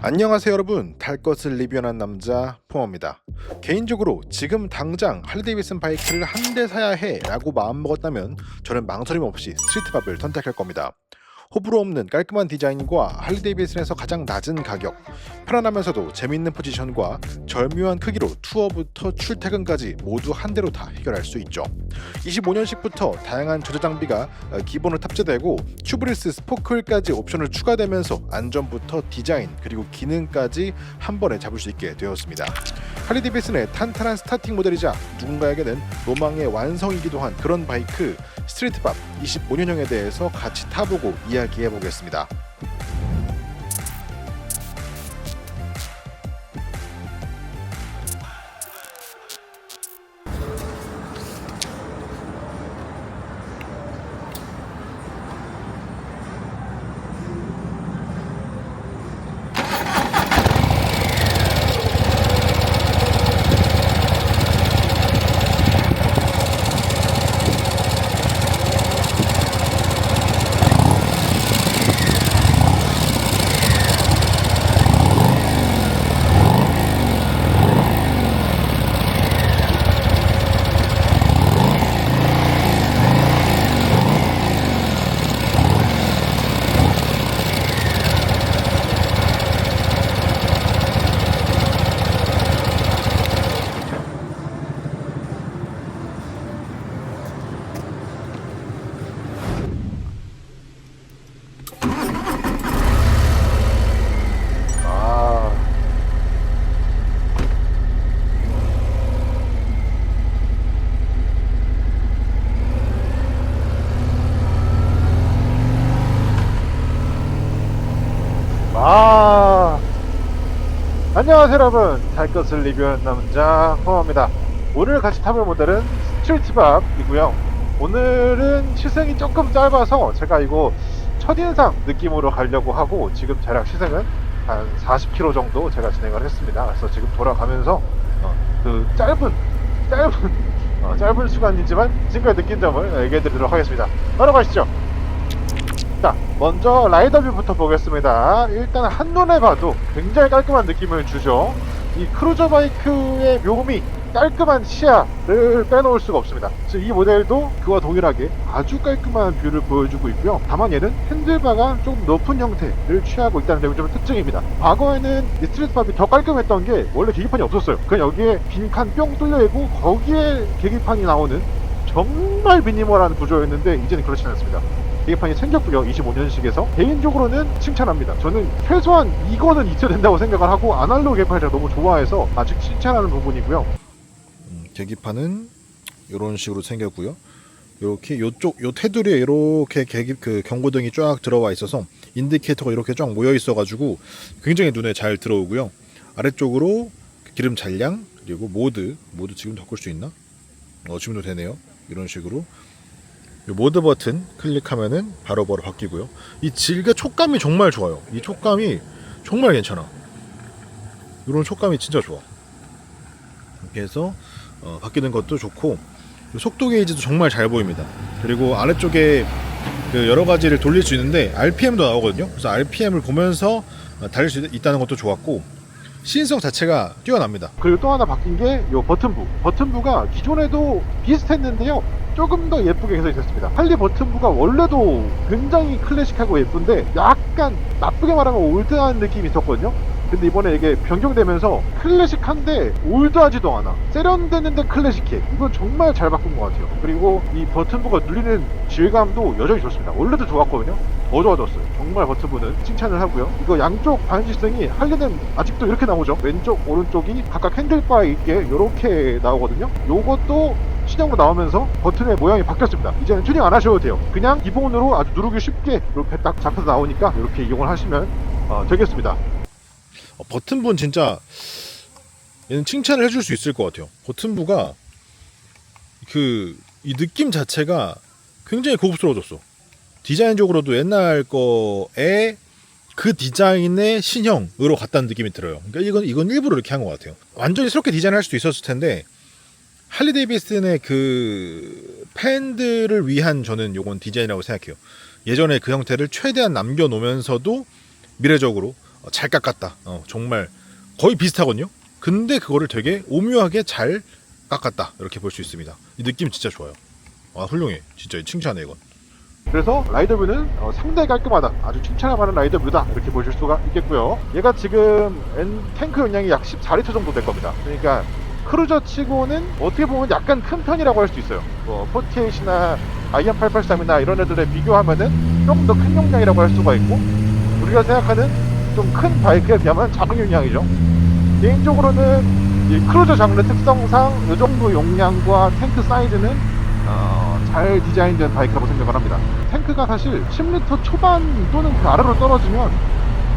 안녕하세요 여러분, 탈 것을 리뷰하는 남자 포머입니다. 개인적으로 지금 당장 할리데이비슨 바이크를 한 대 사야 해 라고 마음먹었다면 저는 망설임 없이 스트리트밥을 선택할 겁니다. 호불호 없는 깔끔한 디자인과 할리데이비슨에서 가장 낮은 가격, 편안하면서도 재미있는 포지션과 절묘한 크기로 투어부터 출퇴근까지 모두 한 대로 다 해결할 수 있죠. 25년식부터 다양한 조절 장비가 기본으로 탑재되고 튜브리스 스포클까지 옵션을 추가되면서 안전부터 디자인 그리고 기능까지 한 번에 잡을 수 있게 되었습니다. 할리데이비슨의 탄탄한 스타팅 모델이자 누군가에게는 로망의 완성이기도 한 그런 바이크 스트리트밥 25년형에 대해서 같이 타보고 이야기해 보겠습니다. 안녕하세요 여러분, 달 것을 리뷰하는 남자 포머입니다. 오늘 같이 타볼 모델은 스트리트밥이고요. 오늘은 시승이 조금 짧아서 제가 이거 첫인상 느낌으로 가려고 하고, 지금 대략 시승은 한 40km 정도 제가 진행을 했습니다. 그래서 지금 돌아가면서 그 짧은 시간이지만 지금까지 느낀 점을 얘기해 드리도록 하겠습니다. 바로 가시죠. 자, 먼저 라이더 뷰부터 보겠습니다. 일단 한눈에 봐도 굉장히 깔끔한 느낌을 주죠. 이 크루저 바이크의 묘미, 깔끔한 시야를 빼놓을 수가 없습니다. 이 모델도 그와 동일하게 아주 깔끔한 뷰를 보여주고 있고요. 다만 얘는 핸들바가 좀 높은 형태를 취하고 있다는 점이 좀 특징입니다. 과거에는 이 스트리트밥이 더 깔끔했던 게 원래 계기판이 없었어요. 그냥 여기에 빈칸 뿅 뚫려있고 거기에 계기판이 나오는 정말 미니멀한 구조였는데, 이제는 그렇지 않습니다. 계기판이 생겼고요. 25년식에서 개인적으로는 칭찬합니다. 저는 최소한 이거는 있어야 된다고 생각을 하고, 아날로그 계기판을 제가 너무 좋아해서 아주 칭찬하는 부분이고요. 계기판은 이런 식으로 생겼고요. 이렇게 요 테두리에 이렇게 그 경고등이 쫙 들어와 있어서 인디케이터가 이렇게 쫙 모여 있어가지고 굉장히 눈에 잘 들어오고요. 아래쪽으로 기름 잔량, 그리고 모드 지금 바꿀 수 있나? 지금도 되네요. 이런 식으로 이 모드 버튼 클릭하면은 바로바로 바뀌고요. 이 질감 촉감이 정말 좋아요. 이 촉감이 정말 괜찮아. 이런 촉감이 진짜 좋아. 이렇게 해서 바뀌는 것도 좋고, 속도 게이지도 정말 잘 보입니다. 그리고 아래쪽에 그 여러 가지를 돌릴 수 있는데 RPM도 나오거든요. 그래서 RPM을 보면서 달릴 수 있다는 것도 좋았고, 시인성 자체가 뛰어납니다. 그리고 또 하나 바뀐 게 이 버튼부가 기존에도 비슷했는데요, 조금 더 예쁘게 해서 있었습니다. 할리 버튼부가 원래도 굉장히 클래식하고 예쁜데 약간 나쁘게 말하면 올드한 느낌이 있었거든요. 근데 이번에 이게 변경되면서 클래식한데 올드하지도 않아, 세련됐는데 클래식해. 이건 정말 잘 바꾼 것 같아요. 그리고 이 버튼부가 눌리는 질감도 여전히 좋습니다. 원래도 좋았거든요. 더 좋아졌어요. 정말 버튼부는 칭찬을 하고요. 이거 양쪽 반시승이 할리는 아직도 이렇게 나오죠. 왼쪽 오른쪽이 각각 핸들바에 있게 이렇게 나오거든요. 요것도 신형으로 나오면서 버튼의 모양이 바뀌었습니다. 이제는 튜닝 안 하셔도 돼요. 그냥 기본으로 아주 누르기 쉽게 이렇게 딱 잡혀서 나오니까 이렇게 이용을 하시면 되겠습니다. 버튼부는 진짜 얘는 칭찬을 해줄 수 있을 것 같아요. 버튼부가 이 느낌 자체가 굉장히 고급스러워졌어. 디자인적으로도 옛날 거에 그 디자인의 신형으로 갔다는 느낌이 들어요. 그러니까 이건 일부러 이렇게 한 것 같아요. 완전히 새롭게 디자인할 수도 있었을 텐데, 할리데이비슨의 그 팬들을 위한 저는 요건 디자인이라고 생각해요. 예전에 그 형태를 최대한 남겨놓으면서도 미래적으로 잘 깎았다. 정말 거의 비슷하거든요. 근데 그거를 되게 오묘하게 잘 깎았다. 이렇게 볼 수 있습니다. 이 느낌 진짜 좋아요. 훌륭해. 진짜 칭찬해 이건. 그래서 라이더뷰는 상당히 깔끔하다, 아주 칭찬할 만한 라이더뷰다, 이렇게 보실 수가 있겠고요. 얘가 지금 탱크 용량이 약 14리터 정도 될 겁니다. 그러니까 크루저 치고는 어떻게 보면 약간 큰 편이라고 할 수 있어요. 48이나 아이언 883이나 이런 애들에 비교하면은 좀 더 큰 용량이라고 할 수가 있고, 우리가 생각하는 좀 큰 바이크에 비하면 작은 용량이죠. 개인적으로는 이 크루저 장르 특성상 이 정도 용량과 탱크 사이즈는 잘 디자인된 바이크라고 생각을 합니다. 탱크가 사실 10리터 초반 또는 그 아래로 떨어지면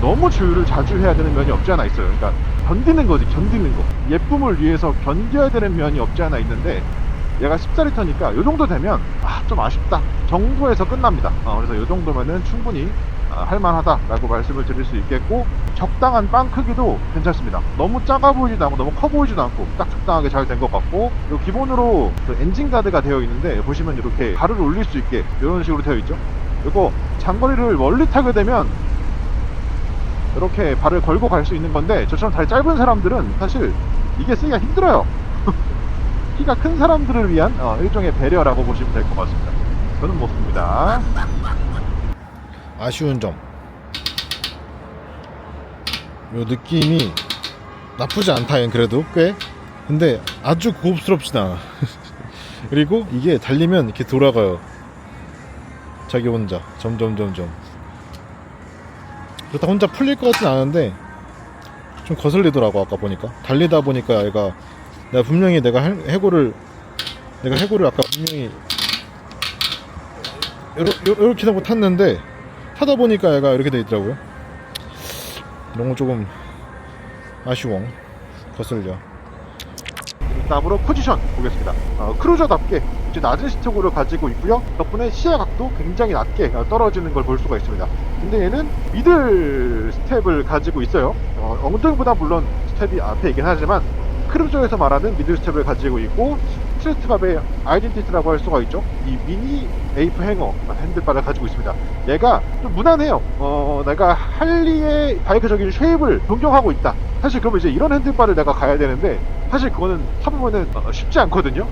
너무 주유를 자주 해야 되는 면이 없지 않아 있어요. 그러니까 견디는 거지, 견디는 거. 예쁨을 위해서 견뎌야 되는 면이 없지 않아 있는데, 얘가 14리터니까 이 정도 되면 좀 아쉽다 정도에서 끝납니다. 그래서 이 정도면은 충분히 할만하다라고 말씀을 드릴 수 있겠고, 적당한 빵 크기도 괜찮습니다. 너무 작아 보이지도 않고 너무 커 보이지도 않고 딱 적당하게 잘 된 것 같고, 그리고 기본으로 그 엔진 가드가 되어 있는데 보시면 이렇게 발을 올릴 수 있게 이런 식으로 되어 있죠. 그리고 장거리를 멀리 타게 되면 이렇게 발을 걸고 갈 수 있는 건데, 저처럼 다리 짧은 사람들은 사실 이게 쓰기가 힘들어요. 키가 큰 사람들을 위한 일종의 배려라고 보시면 될 것 같습니다. 저는 못 씁니다. 아쉬운 점. 요 느낌이 나쁘지 않다. 얘는 그래도 꽤. 근데 아주 고급스럽진 않아. 그리고 이게 달리면 이렇게 돌아가요. 자기 혼자 점점점점. 그렇다 혼자 풀릴 것 같진 않은데 좀 거슬리더라고. 아까 보니까 달리다 보니까 얘가 내가 분명히 내가 해고를 아까 분명히 이렇게 하고 탔는데 타다 보니까 얘가 이렇게 돼 있더라고요. 이런 거 조금 아쉬워. 거슬려. 다음으로 포지션 보겠습니다. 크루저답게 이제 낮은 스택으로 가지고 있고요. 덕분에 시야 각도 굉장히 낮게 떨어지는 걸 볼 수가 있습니다. 근데 얘는 미들 스텝을 가지고 있어요. 엉덩이보다 물론 스텝이 앞에 있긴 하지만 크루저에서 말하는 미들 스텝을 가지고 있고, 스트레이트밥의 아이덴티티라고 할 수가 있죠. 이 미니 에이프 행어 핸들바를 가지고 있습니다. 얘가 좀 무난해요. 내가 할리의 바이크적인 쉐입을 동경하고 있다. 사실 그러면 이제 이런 핸들바를 내가 가야 되는데, 사실 그거는 타보면은 쉽지 않거든요.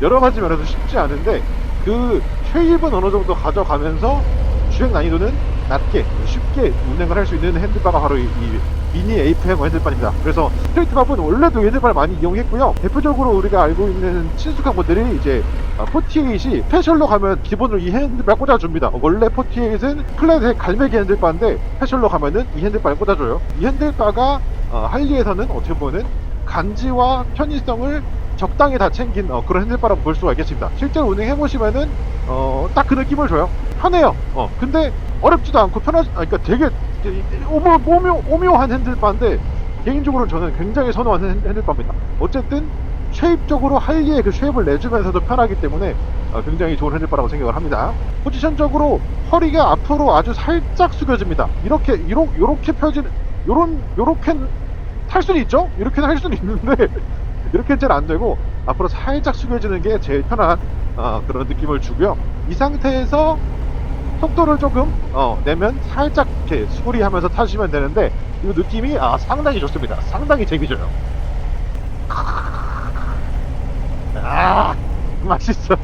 여러 가지 면에서 쉽지 않은데, 그 쉐입은 어느 정도 가져가면서 주행 난이도는 낮게 쉽게 운행을 할 수 있는 핸들바가 바로 이 미니 에이프 행어 핸들바입니다. 그래서 스트레이트밥은 원래도 핸들바를 많이 이용했고요. 대표적으로 우리가 알고 있는 친숙한 모델이 이제 48이 패셜로 가면 기본으로 이 핸들바 꽂아줍니다. 원래 48은 플랫의 갈매기 핸들바인데 패셜로 가면은 이 핸들바를 꽂아줘요. 이 핸들바가 할리에서는 어떻게 보면 간지와 편의성을 적당히 다 챙긴 그런 핸들바라고 볼 수가 있겠습니다. 실제로 운행해보시면은 딱 그 느낌을 줘요. 편해요. 근데 어렵지도 않고 편하지, 그러니까 되게 오묘한 핸들바인데, 개인적으로 저는 굉장히 선호하는 핸들바입니다. 어쨌든 쉐입적으로 할리의 그 쉐입을 내주면서도 편하기 때문에 굉장히 좋은 핸들바라고 생각을 합니다. 포지션적으로 허리가 앞으로 아주 살짝 숙여집니다. 이렇게 펴진, 요렇게 탈 수는 있죠? 이렇게는 할 수는 있는데 이렇게는 잘 안 되고 앞으로 살짝 숙여지는 게 제일 편한 그런 느낌을 주고요. 이 상태에서 속도를 조금 내면 살짝 이렇게 수그리하면서 타시면 되는데, 이 느낌이 상당히 좋습니다. 상당히 재미져요. 맛있어.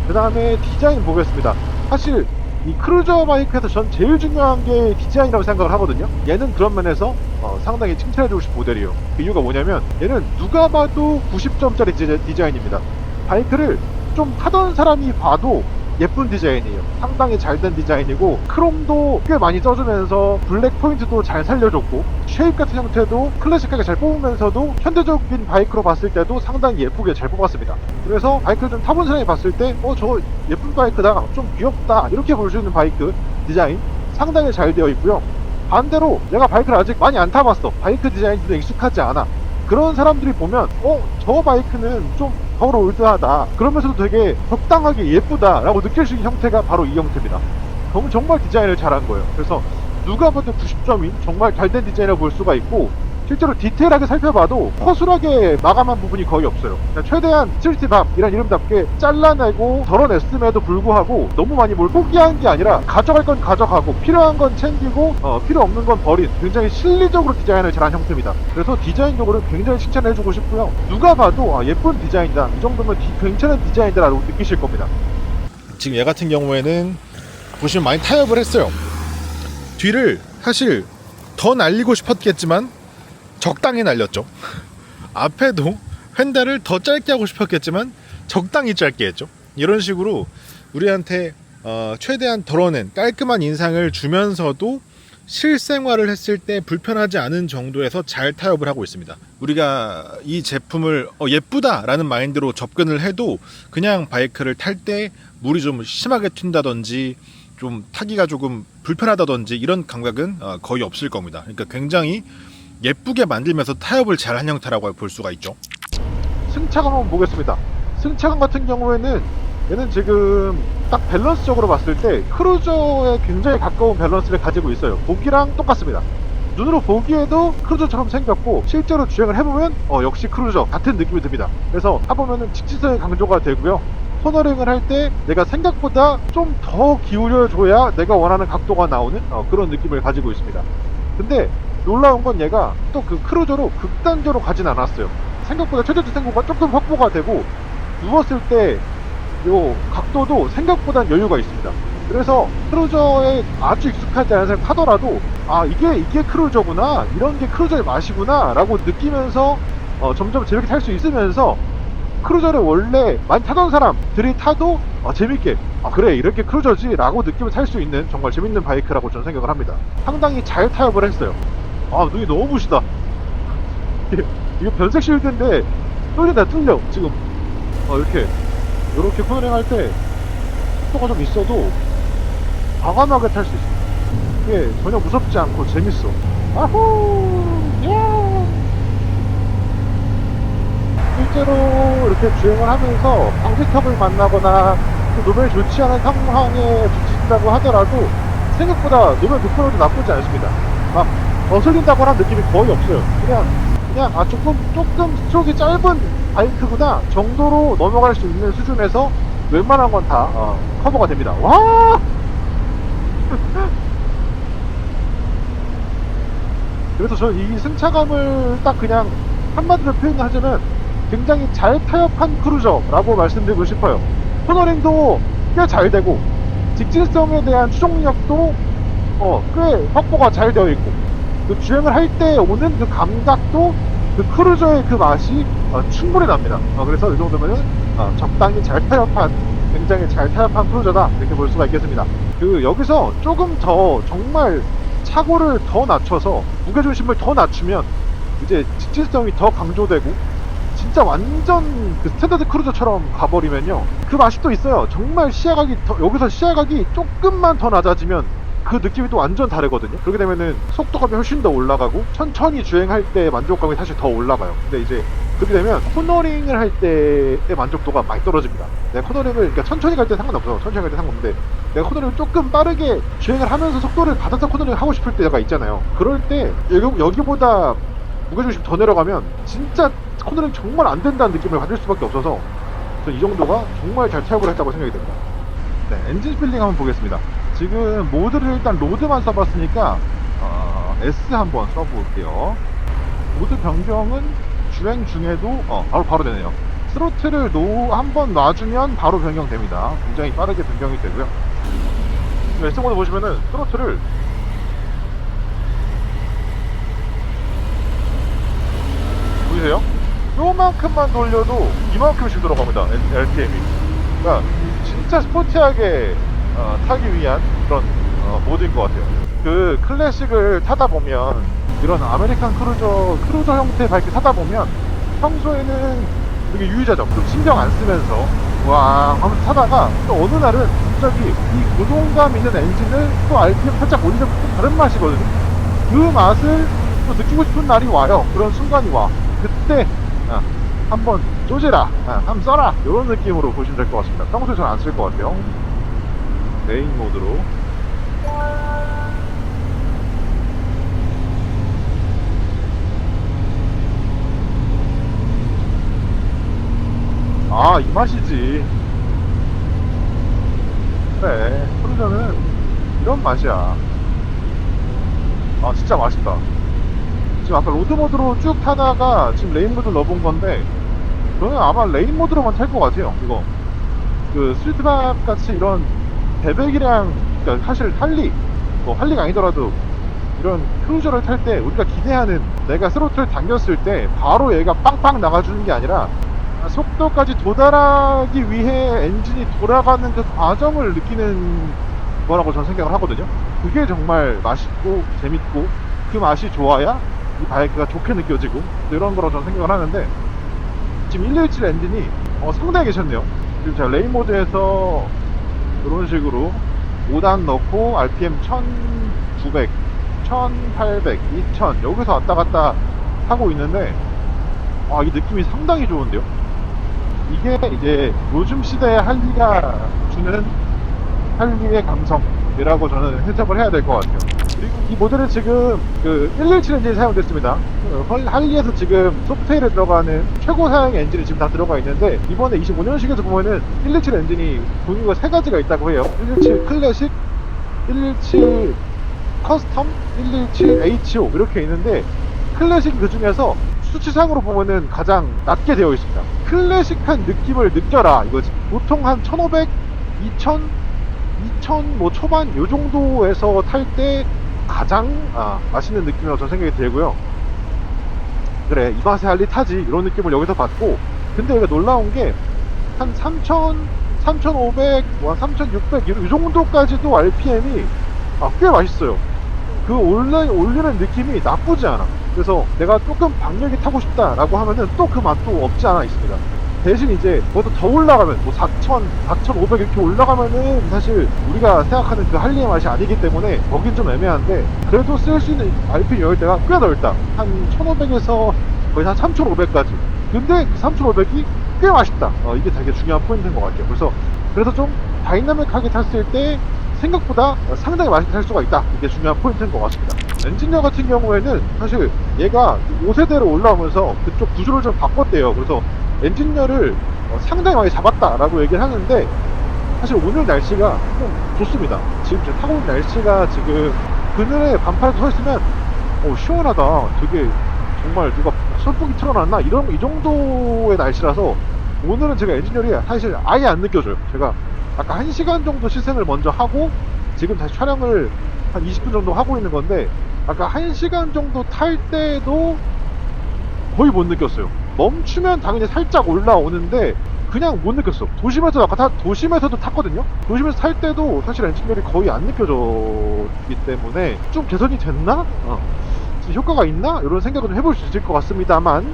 그 다음에 디자인 보겠습니다. 사실 이 크루저 바이크에서 전 제일 중요한 게 디자인이라고 생각을 하거든요. 얘는 그런 면에서 상당히 칭찬해주고 싶은 모델이에요. 그 이유가 뭐냐면 얘는 누가 봐도 90점짜리 디자인입니다. 바이크를 좀 타던 사람이 봐도 예쁜 디자인이에요. 상당히 잘된 디자인이고, 크롬도 꽤 많이 써주면서 블랙 포인트도 잘 살려줬고, 쉐입 같은 형태도 클래식하게 잘 뽑으면서도 현대적인 바이크로 봤을 때도 상당히 예쁘게 잘 뽑았습니다. 그래서 바이크를 좀 타본 사람이 봤을 때 저 예쁜 바이크다, 좀 귀엽다, 이렇게 볼 수 있는 바이크 디자인 상당히 잘 되어 있고요. 반대로 내가 바이크를 아직 많이 안 타봤어, 바이크 디자인도 익숙하지 않아, 그런 사람들이 보면 저 바이크는 좀 더러 올드하다, 그러면서도 되게 적당하게 예쁘다 라고 느낄 수 있는 형태가 바로 이 형태입니다. 정말 디자인을 잘한 거예요. 그래서 누가 봐도 90점인 정말 잘된 디자인을 볼 수가 있고, 실제로 디테일하게 살펴봐도 허술하게 마감한 부분이 거의 없어요. 그러니까 최대한 스트리트밤 이란 이름답게 잘라내고 덜어냈음에도 불구하고 너무 많이 뭘 포기한 게 아니라 가져갈 건 가져가고 필요한 건 챙기고 필요 없는 건 버린 굉장히 실리적으로 디자인을 잘한 형태입니다. 그래서 디자인적으로 굉장히 칭찬해주고 싶고요. 누가 봐도 예쁜 디자인이다, 이 정도면 괜찮은 디자인이다라고 느끼실 겁니다. 지금 얘 같은 경우에는 보시면 많이 타협을 했어요. 뒤를 사실 더 날리고 싶었겠지만 적당히 날렸죠. 앞에도 휀달을 더 짧게 하고 싶었겠지만 적당히 짧게 했죠. 이런 식으로 우리한테 최대한 덜어낸 깔끔한 인상을 주면서도 실생활을 했을 때 불편하지 않은 정도에서 잘 타협을 하고 있습니다. 우리가 이 제품을 예쁘다라는 마인드로 접근을 해도 그냥 바이크를 탈 때 물이 좀 심하게 튄다든지 좀 타기가 조금 불편하다든지 이런 감각은 거의 없을 겁니다. 그러니까 굉장히 예쁘게 만들면서 타협을 잘한 형태라고 볼 수가 있죠. 승차감 한번 보겠습니다. 승차감 같은 경우에는 얘는 지금 딱 밸런스적으로 봤을 때 크루저에 굉장히 가까운 밸런스를 가지고 있어요. 보기랑 똑같습니다. 눈으로 보기에도 크루저처럼 생겼고 실제로 주행을 해보면 역시 크루저 같은 느낌이 듭니다. 그래서 해보면은 직진성이 강조가 되고요. 코너링을 할 때 내가 생각보다 좀 더 기울여줘야 내가 원하는 각도가 나오는 그런 느낌을 가지고 있습니다. 근데 놀라운 건 얘가 또 그 크루저로 극단적으로 가진 않았어요. 생각보다 최저 주행거리가 조금 확보가 되고 누웠을 때 요 각도도 생각보다 여유가 있습니다. 그래서 크루저에 아주 익숙하지 않은 사람 타더라도 이게 크루저구나, 이런 게 크루저의 맛이구나 라고 느끼면서 점점 재밌게 탈 수 있으면서 크루저를 원래 많이 타던 사람들이 타도 재밌게 그래 이렇게 크루저지 라고 느끼면 탈 수 있는 정말 재밌는 바이크라고 저는 생각을 합니다. 상당히 잘 타협을 했어요. 눈이 너무 부시다. 이거 변색 실드인데 뚫려 지금. 이렇게 코너링 할 때 속도가 좀 있어도 과감하게 탈 수 있어. 이게 전혀 무섭지 않고 재밌어. 아후 예. 실제로 이렇게 주행을 하면서 방지턱을 만나거나 노면이 좋지 않은 상황에 부딪힌다고 하더라도 생각보다 노면 높여도 나쁘지 않습니다. 막 거슬린다고 하는 느낌이 거의 없어요. 그냥 조금 스트로크가 짧은 바이크구나 정도로 넘어갈 수 있는 수준에서 웬만한 건 다 커버가 됩니다. 와! 그래서 저는 이 승차감을 딱 그냥 한마디로 표현하자면 굉장히 잘 타협한 크루저라고 말씀드리고 싶어요. 코너링도 꽤 잘 되고 직진성에 대한 추종력도 꽤 확보가 잘 되어 있고 그 주행을 할 때 오는 그 감각도 그 크루저의 그 맛이 충분히 납니다. 그래서 이 정도면은 적당히 잘 타협한, 굉장히 잘 타협한 크루저다 이렇게 볼 수가 있겠습니다. 여기서 조금 더 정말 차고를 더 낮춰서 무게중심을 더 낮추면 이제 직진성이 더 강조되고 진짜 완전 그 스탠다드 크루저처럼 가버리면요 그 맛이 또 있어요. 정말 여기서 시야각이 조금만 더 낮아지면 그 느낌이 또 완전 다르거든요. 그렇게 되면은 속도감이 훨씬 더 올라가고 천천히 주행할 때 만족감이 사실 더 올라가요. 근데 이제 그렇게 되면 코너링을 할 때의 만족도가 많이 떨어집니다. 내가 코너링을 그러니까 천천히 갈 때 상관없어. 천천히 갈 때 상관없는데 내가 코너링을 조금 빠르게 주행을 하면서 속도를 받아서 코너링을 하고 싶을 때가 있잖아요. 그럴 때 여기보다 무게중심 더 내려가면 진짜 코너링 정말 안 된다는 느낌을 받을 수밖에 없어서 이 정도가 정말 잘 타협을 했다고 생각이 됩니다. 네, 엔진 스필링 한번 보겠습니다. 지금 모드를 일단 로드만 써봤으니까 S 한번 써볼게요. 모드 변경은 주행 중에도 바로 되네요. 스로틀을 한번 놔주면 바로 변경됩니다. 굉장히 빠르게 변경이 되고요. S 모드 보시면은 스로틀을 보이세요? 요만큼만 돌려도 이만큼씩 들어갑니다. RPM이. 그러니까 진짜 스포티하게 타기 위한 그런 모드인 것 같아요. 그 클래식을 타다 보면 이런 아메리칸 크루저 형태의 바이크 타다 보면 평소에는 되게 유유자적 좀 신경 안 쓰면서 와 하면서 타다가 또 어느 날은 갑자기 이 고동감 있는 엔진을 또 RPM 살짝 올리면 또 다른 맛이거든요. 그 맛을 또 느끼고 싶은 날이 와요. 그런 순간이 와. 그때 한번 쪼지라, 한번 써라 이런 느낌으로 보시면 될 것 같습니다. 평소에 저는 안 쓸 것 같아요. 메인 모드로 아, 이 맛이지. 그래, 크루저는 이런 맛이야. 아, 진짜 맛있다. 지금 아까 로드모드로 쭉 타다가 지금 레인모드 넣어본 건데, 저는 아마 레인모드로만 탈 것 같아요, 이거. 그 스위트박 같이 이런 대백이랑, 그러니까 사실 뭐 할리가 아니더라도 이런 크루저를 탈 때 우리가 기대하는, 내가 스로틀 당겼을 때 바로 얘가 빵빵 나가주는 게 아니라 속도까지 도달하기 위해 엔진이 돌아가는 그 과정을 느끼는 거라고 저는 생각을 하거든요. 그게 정말 맛있고 재밌고, 그 맛이 좋아야 이 바이크가 좋게 느껴지고, 이런 거라고 저는 생각을 하는데, 지금 117 엔진이 상당히 괜찮네요. 지금 제가 레인 모드에서 이런 식으로 5단 넣고 RPM 1900, 1800, 2000 여기서 왔다 갔다 하고 있는데, 이 느낌이 상당히 좋은데요. 이게 이제 요즘 시대의 할리가 주는 할리의 감성이라고 저는 해석을 해야 될 것 같아요. 그리고 이 모델은 지금 그 117 엔진이 사용됐습니다. 할리에서 지금 소프트웨어에 들어가는 최고 사양 엔진이 지금 다 들어가 있는데, 이번에 25년식에서 보면은 117 엔진이 종류가 3가지가 있다고 해요. 117 클래식, 117 커스텀, 117 HO 이렇게 있는데, 클래식 그 중에서 수치상으로 보면은 가장 낮게 되어 있습니다. 클래식한 느낌을 느껴라 이거지. 보통 한 1500, 2000, 2000 뭐 초반 요 정도에서 탈 때 가장 맛있는 느낌이라고 저는 생각이 들고요. 그래, 이 맛에 할리 타지 이런 느낌을 여기서 받고, 근데 여기가 놀라운 게 한 3000, 3500, 뭐 3600 이 정도까지도 RPM이 꽤 맛있어요. 그 올리는 느낌이 나쁘지 않아. 그래서 내가 조금 박력이 타고 싶다라고 하면은 또 그 맛도 없지 않아 있습니다. 대신 이제 그것도 더 올라가면 뭐 4000, 4500 이렇게 올라가면은 사실 우리가 생각하는 그 할리의 맛이 아니기 때문에 거긴 좀 애매한데, 그래도 쓸 수 있는 RPM 여유대가 꽤 넓다. 한 1500에서 거의 한 3500까지. 근데 그 3500이 꽤 맛있다. 이게 되게 중요한 포인트인 것 같아요. 그래서 좀 다이나믹하게 탔을 때 생각보다 상당히 맛있게 탈 수가 있다. 이게 중요한 포인트인 것 같습니다. 엔진녀 같은 경우에는 사실 얘가 5세대로 올라오면서 그쪽 구조를 좀 바꿨대요. 그래서 엔진녀를 상당히 많이 잡았다라고 얘기를 하는데, 사실 오늘 날씨가 좀 좋습니다. 지금 제가 타고 있는 날씨가 지금 그늘에 반팔도 서 있으면 시원하다. 되게 정말 누가 선풍기 틀어놨나? 이 정도의 날씨라서 오늘은 제가 엔진열이 사실 아예 안 느껴져요. 제가 아까 1시간 정도 시승을 먼저 하고 지금 다시 촬영을 한 20분 정도 하고 있는 건데, 아까 1시간 정도 탈 때도 거의 못 느꼈어요. 멈추면 당연히 살짝 올라오는데 그냥 못 느꼈어. 도심에서 아까 도심에서도 탔거든요. 도심에서 탈 때도 사실 엔진열이 거의 안 느껴졌기 때문에 좀 개선이 됐나? 효과가 있나? 이런 생각을 해볼 수 있을 것 같습니다만,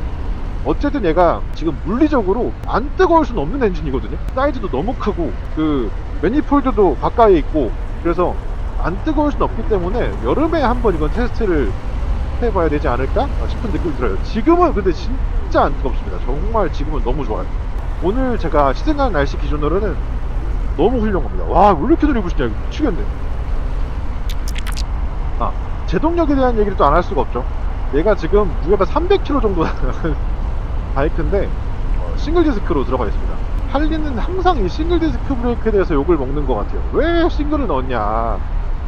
어쨌든 얘가 지금 물리적으로 안 뜨거울 수는 없는 엔진이거든요. 사이즈도 너무 크고 그 매니폴드도 가까이 있고, 그래서 안 뜨거울 수는 없기 때문에 여름에 한번 이건 테스트를 해봐야 되지 않을까 싶은 느낌이 들어요. 지금은 근데 진짜 안 뜨겁습니다. 정말 지금은 너무 좋아요. 오늘 제가 시승한 날씨 기준으로는 너무 훌륭합니다. 와, 왜 이렇게 느리고 싶냐, 이거 미치겠네. 제동력에 대한 얘기를 또 안 할 수가 없죠. 얘가 지금 무게가 300kg 정도 나가는 바이크인데 싱글 디스크로 들어가 있습니다. 할리는 항상 이 싱글 디스크 브레이크에 대해서 욕을 먹는 것 같아요. 왜 싱글을 넣었냐,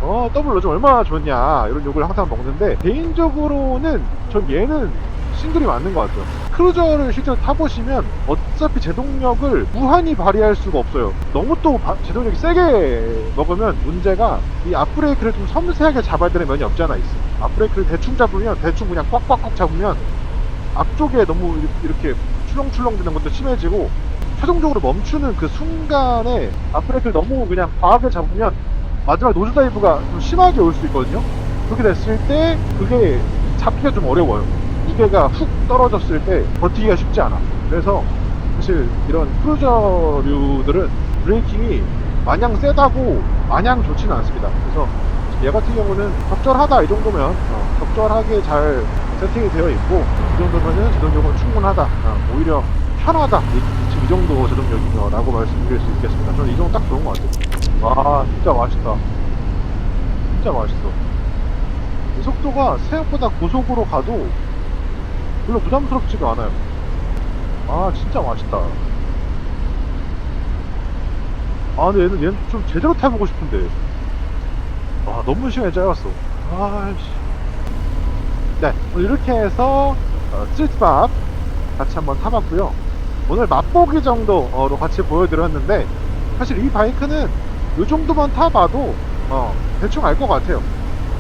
더블 넣어주면 얼마나 좋냐, 이런 욕을 항상 먹는데, 개인적으로는 전 얘는 싱글이 맞는 것 같아요. 크루저를 실제로 타보시면 어차피 제동력을 무한히 발휘할 수가 없어요. 너무 또 제동력이 세게 먹으면 문제가 이 앞브레이크를 좀 섬세하게 잡아야 되는 면이 없지 않아 있어요. 앞브레이크를 대충 잡으면, 대충 그냥 꽉꽉꽉 잡으면 앞쪽에 너무 이렇게 출렁출렁 되는 것도 심해지고, 최종적으로 멈추는 그 순간에 앞브레이크를 너무 그냥 과하게 잡으면 마지막 노즈 다이브가 좀 심하게 올 수 있거든요. 그렇게 됐을 때 그게 잡기가 좀 어려워요. 무게가 훅 떨어졌을 때 버티기가 쉽지 않아. 그래서 사실 이런 크루저류들은 브레이킹이 마냥 세다고 마냥 좋지는 않습니다. 그래서 얘 같은 경우는 적절하다 이 정도면 적절하게 잘 세팅이 되어 있고, 이 정도면은 제동력은 충분하다, 오히려 편하다, 지금 이 정도 제동력이라고 말씀드릴 수 있겠습니다. 저는 이 정도 딱 좋은 것 같아요. 와, 진짜 맛있다. 진짜 맛있어. 이 속도가 생각보다 고속으로 가도 별로 부담스럽지가 않아요. 진짜 맛있다. 아 근데 얘는 좀 제대로 타보고 싶은데. 아 너무 시간이 짧았어. 아씨. 네, 오늘 이렇게 해서 스트리트밥 같이 한번 타봤고요. 오늘 맛보기 정도로 같이 보여드렸는데 사실 이 바이크는 이 정도만 타봐도 대충 알 것 같아요.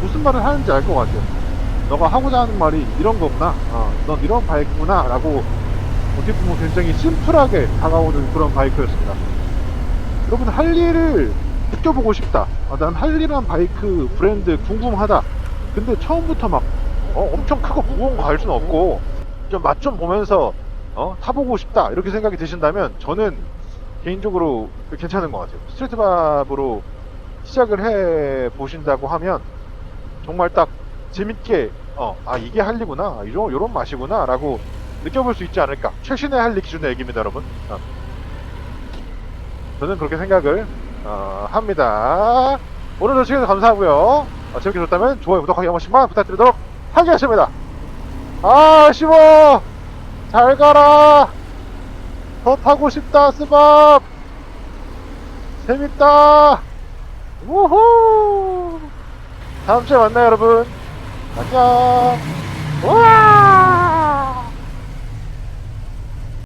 무슨 말을 하는지 알 것 같아요. 너가 하고자 하는 말이 이런 거구나, 넌 이런 바이크구나 라고 어떻게 보면 굉장히 심플하게 다가오는 그런 바이크였습니다. 여러분 할리를 느껴보고 싶다, 난 할리란 바이크 브랜드 궁금하다, 근데 처음부터 막 엄청 크고 무거운 거 갈 수는 없고 좀 맛 좀 보면서 타보고 싶다 이렇게 생각이 드신다면 저는 개인적으로 괜찮은 것 같아요. 스트리트밥으로 시작을 해 보신다고 하면 정말 딱 재밌게 이게 할리구나, 요런 맛이구나 라고 느껴볼 수 있지 않을까. 최신의 할리 기준의 얘기입니다 여러분. 저는 그렇게 생각을 합니다. 오늘도 시청해주셔서 감사하고요. 재밌게 보셨다면 좋아요, 구독하기 한 번씩만 부탁드리도록 하겠습니다. 아 쉬워, 잘 가라. 더 타고 싶다 스밥. 재밌다. 우후. 다음주에 만나요 여러분. 안녕. 우와.